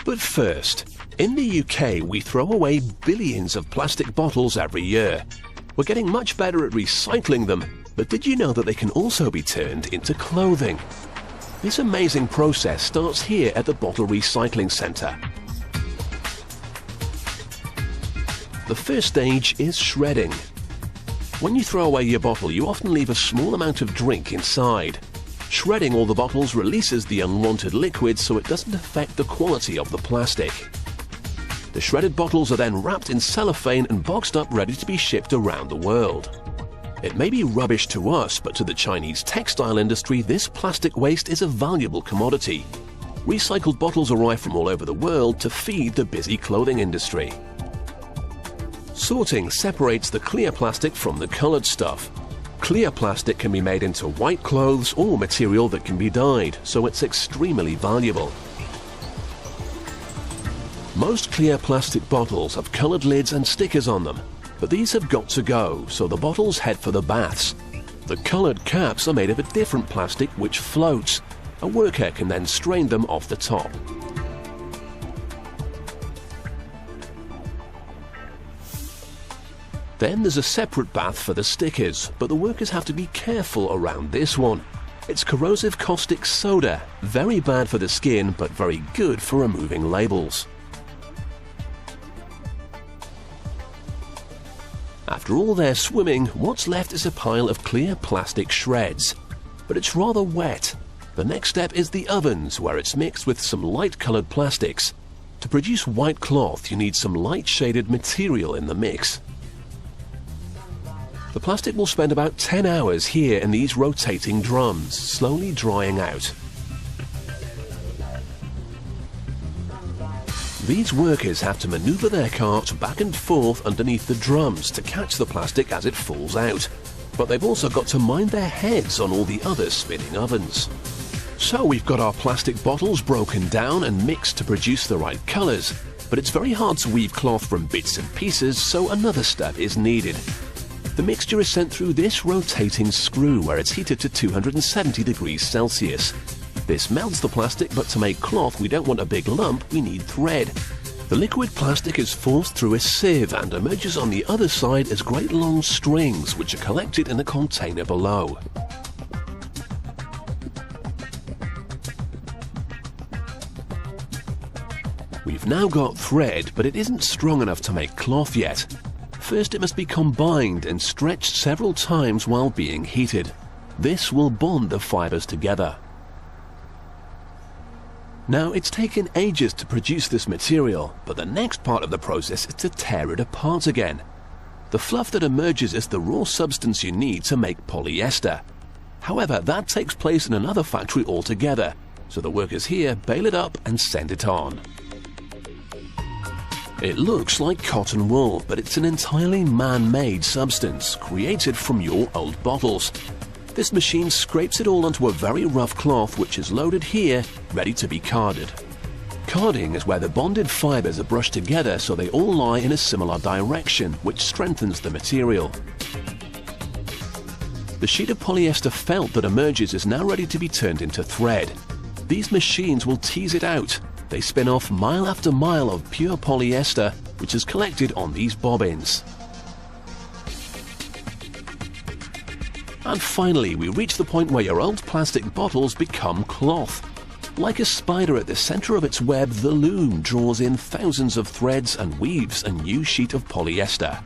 But first, in the UK we throw away billions of plastic bottles every year. We're getting much better at recycling them, but did you know that they can also be turned into clothing? This amazing process starts here at the Bottle Recycling Centre. The first stage is shredding. When you throw away your bottle, you often leave a small amount of drink inside. Shredding all the bottles releases the unwanted liquid so it doesn't affect the quality of the plastic. The shredded bottles are then wrapped in cellophane and boxed up ready to be shipped around the world. It may be rubbish to us, but to the Chinese textile industry, this plastic waste is a valuable commodity. Recycled bottles arrive from all over the world to feed the busy clothing industry. Sorting separates the clear plastic from the colored stuff. Clear plastic can be made into white clothes or material that can be dyed, so it's extremely valuable. Most clear plastic bottles have colored lids and stickers on them, but these have got to go, so the bottles head for the baths. The colored caps are made of a different plastic which floats. A worker can then strain them off the top. Then there's a separate bath for the stickers, but the workers have to be careful around this one. It's corrosive caustic soda, very bad for the skin but very good for removing labels. After all their swimming, what's left is a pile of clear plastic shreds. But it's rather wet. The next step is the ovens, where it's mixed with some light-colored plastics. To produce white cloth, you need some light-shaded material in the mix. The plastic will spend about 10 hours here in these rotating drums, slowly drying out. These workers have to maneuver their cart back and forth underneath the drums to catch the plastic as it falls out. But they've also got to mind their heads on all the other spinning ovens. So we've got our plastic bottles broken down and mixed to produce the right colours. But it's very hard to weave cloth from bits and pieces, so another step is needed. The mixture is sent through this rotating screw where it's heated to 270 degrees Celsius. This melts the plastic, but to make cloth we don't want a big lump, we need thread. The liquid plastic is forced through a sieve and emerges on the other side as great long strings which are collected in a container below. We've now got thread, but it isn't strong enough to make cloth yet. First it must be combined and stretched several times while being heated. This will bond the fibers together. Now it's taken ages to produce this material, but the next part of the process is to tear it apart again. The fluff that emerges is the raw substance you need to make polyester. However, that takes place in another factory altogether, so the workers here bale it up and send it on. It looks like cotton wool, but it's an entirely man-made substance created from your old bottles. This machine scrapes it all onto a very rough cloth which is loaded here, ready to be carded. Carding is where the bonded fibers are brushed together so they all lie in a similar direction, which strengthens the material. The sheet of polyester felt that emerges is now ready to be turned into thread. These machines will tease it out. They spin off mile after mile of pure polyester, which is collected on these bobbins. And finally, we reach the point where your old plastic bottles become cloth. Like a spider at the center of its web, the loom draws in thousands of threads and weaves a new sheet of polyester.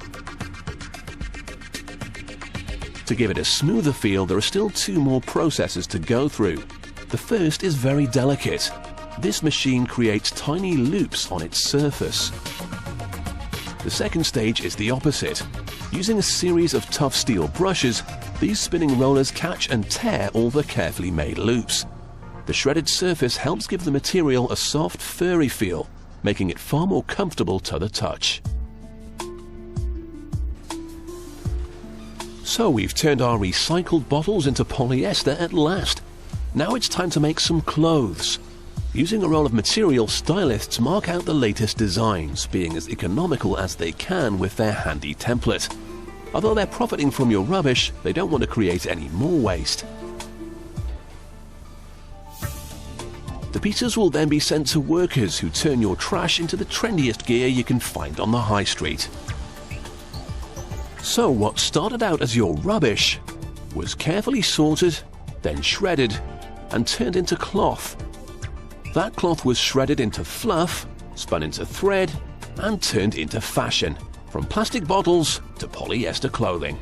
To give it a smoother feel, there are still two more processes to go through. The first is very delicate. This machine creates tiny loops on its surface. The second stage is the opposite. Using a series of tough steel brushes, these spinning rollers catch and tear all the carefully made loops. The shredded surface helps give the material a soft, furry feel, making it far more comfortable to the touch. So we've turned our recycled bottles into polyester at last. Now it's time to make some clothes. Using a roll of material, stylists mark out the latest designs, being as economical as they can with their handy template. Although they're profiting from your rubbish, they don't want to create any more waste. The pieces will then be sent to workers who turn your trash into the trendiest gear you can find on the high street. So what started out as your rubbish was carefully sorted, then shredded and turned into cloth. That cloth was shredded into fluff, spun into thread and turned into fashion, from plastic bottles to polyester clothing.